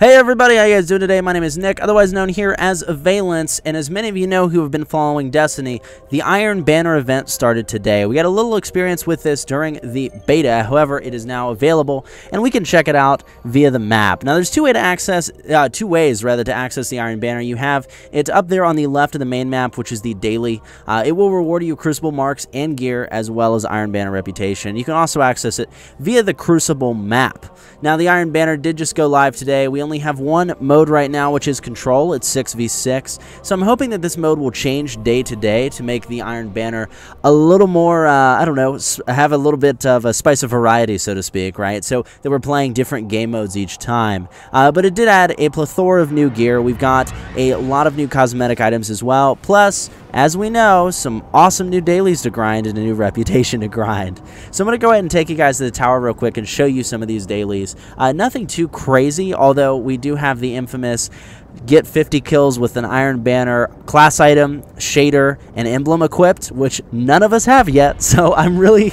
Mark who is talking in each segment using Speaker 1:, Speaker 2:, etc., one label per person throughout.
Speaker 1: Hey everybody, how you guys doing today? My name is Nick, otherwise known here as Avialence, and as many of you know who have been following Destiny, the Iron Banner event started today. We got a little experience with this during the beta, however, it is now available, and we can check it out via the map. Now, there's two ways to access the Iron Banner. You have it up there on the left of the main map, which is the daily. It will reward you Crucible marks and gear, as well as Iron Banner reputation. You can also access it via the Crucible map. Now, the Iron Banner did just go live today. We only have one mode right now, which is Control. It's 6v6. So I'm hoping that this mode will change day to day to make the Iron Banner a little more, I don't know, have a little bit of a spice of variety, so to speak, right? So that we're playing different game modes each time. But it did add a plethora of new gear. We've got a lot of new cosmetic items as well. Plus, as we know, some awesome new dailies to grind and a new reputation to grind. So I'm going to go ahead and take you guys to the tower real quick and show you some of these dailies. Nothing too crazy, although we do have the infamous get 50 kills with an Iron Banner class item, shader, and emblem equipped, which none of us have yet. So I'm really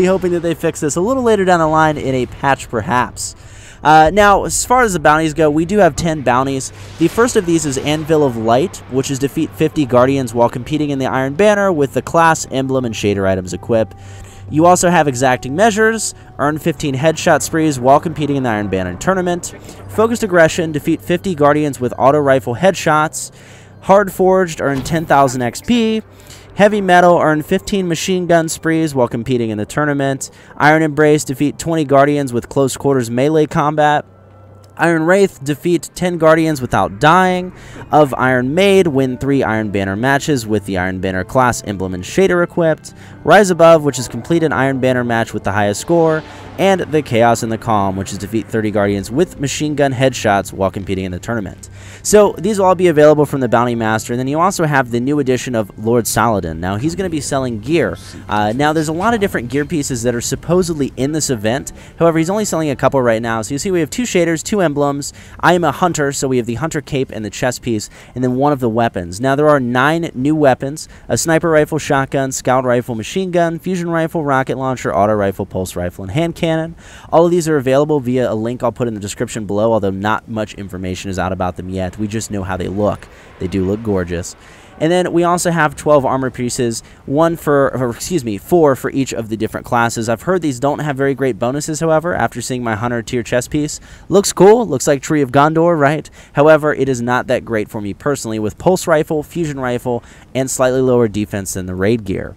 Speaker 1: hoping that they fix this a little later down the line in a patch perhaps. Now, as far as the bounties go, we do have 10 bounties. The first of these is Anvil of Light, which is defeat 50 Guardians while competing in the Iron Banner with the class, emblem, and shader items equipped. You also have Exacting Measures, earn 15 headshot sprees while competing in the Iron Banner tournament. Focused Aggression, defeat 50 Guardians with auto rifle headshots. Hard Forged, earn 10,000 XP. Heavy Metal, earn 15 machine gun sprees while competing in the tournament. Iron Embrace, defeat 20 Guardians with close quarters melee combat. Iron Wraith, defeat 10 Guardians without dying. Of Iron Maid, win 3 Iron Banner matches with the Iron Banner class, emblem, and shader equipped. Rise Above, which is complete an Iron Banner match with the highest score. And the Chaos and the Calm, which is defeat 30 Guardians with machine gun headshots while competing in the tournament. So these will all be available from the Bounty Master, and then you also have the new edition of Lord Saladin. Now, he's going to be selling gear. Now, there's a lot of different gear pieces that are supposedly in this event. However, he's only selling a couple right now. So you see we have 2 shaders, 2 emblems. I am a hunter, so we have the hunter cape and the chest piece, and then one of the weapons. Now, there are 9 new weapons: a sniper rifle, shotgun, scout rifle, machine gun, fusion rifle, rocket launcher, auto rifle, pulse rifle, and hand cannon. All of these are available via a link I'll put in the description below, although not much information is out about them yet. We just know how they look. They do look gorgeous. And then we also have 12 armor pieces, 4 for each of the different classes. I've heard these don't have very great bonuses, however, after seeing my hunter tier chest piece. Looks cool, looks like Tree of Gondor, right? However, it is not that great for me personally with pulse rifle, fusion rifle, and slightly lower defense than the raid gear.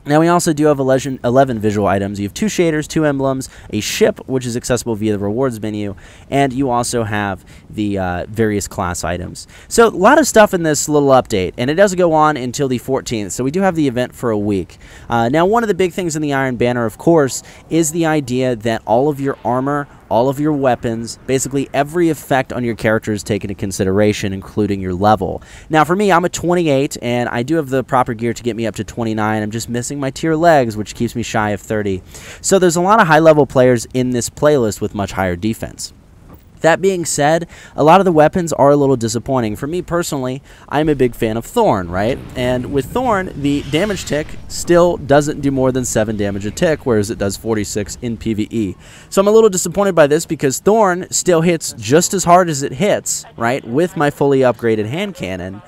Speaker 1: Now, we also do have 11 visual items. You have 2 shaders, 2 emblems, a ship, which is accessible via the rewards menu, and you also have the various class items. So, a lot of stuff in this little update, and it does go on until the 14th, so we do have the event for a week. Now, one of the big things in the Iron Banner, of course, is the idea that all of your armor, all of your weapons, basically every effect on your character is taken into consideration, including your level. Now, for me, I'm a 28, and I do have the proper gear to get me up to 29. I'm just missing my tier legs, which keeps me shy of 30. So there's a lot of high-level players in this playlist with much higher defense. That being said, a lot of the weapons are a little disappointing. For me personally, I'm a big fan of Thorn, right? And with Thorn, the damage tick still doesn't do more than 7 damage a tick, whereas it does 46 in PvE. So I'm a little disappointed by this because Thorn still hits just as hard as it hits, right, with my fully upgraded hand cannon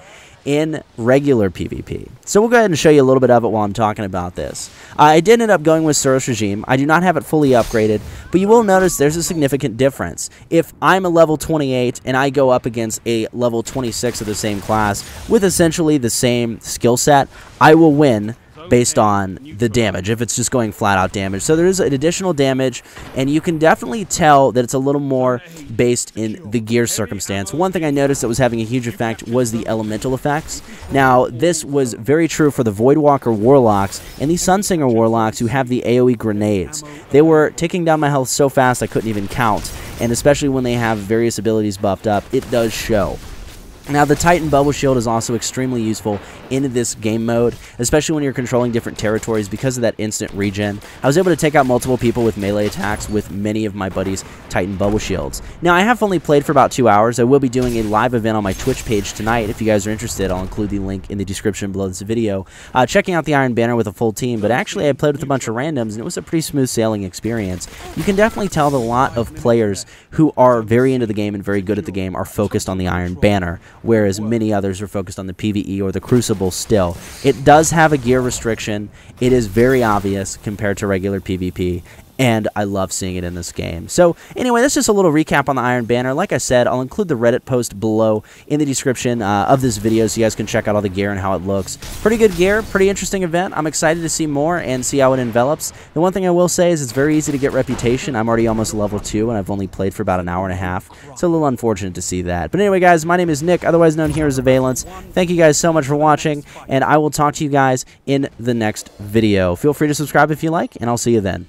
Speaker 1: in regular PvP. So we'll go ahead and show you a little bit of it while I'm talking about this. I did end up going with Suros Regime. I do not have it fully upgraded, but you will notice there's a significant difference. If I'm a level 28 and I go up against a level 26 of the same class with essentially the same skill set, I will win based on the damage, if it's just going flat out damage. So there is an additional damage, and you can definitely tell that it's a little more based in the gear circumstance. One thing I noticed that was having a huge effect was the elemental effects. Now, this was very true for the Voidwalker Warlocks and the Sunsinger Warlocks who have the AoE grenades. They were taking down my health so fast I couldn't even count, and especially when they have various abilities buffed up, it does show. Now, the Titan Bubble Shield is also extremely useful in this game mode, especially when you're controlling different territories because of that instant regen. I was able to take out multiple people with melee attacks with many of my buddies' Titan Bubble Shields. Now, I have only played for about 2 hours. I will be doing a live event on my Twitch page tonight. If you guys are interested, I'll include the link in the description below this video. Checking out the Iron Banner with a full team, but actually I played with a bunch of randoms, and it was a pretty smooth sailing experience. You can definitely tell that a lot of players who are very into the game and very good at the game are focused on the Iron Banner, whereas many others are focused on the PvE or the Crucible still. It does have a gear restriction. It is very obvious compared to regular PvP, and I love seeing it in this game. So anyway, that's just a little recap on the Iron Banner. Like I said, I'll include the Reddit post below in the description of this video so you guys can check out all the gear and how it looks. Pretty good gear, pretty interesting event. I'm excited to see more and see how it envelops. The one thing I will say is it's very easy to get reputation. I'm already almost level 2 and I've only played for about an hour and a half. It's a little unfortunate to see that. But anyway, guys, my name is Nick, otherwise known here as Avialence. Thank you guys so much for watching, and I will talk to you guys in the next video. Feel free to subscribe if you like, and I'll see you then.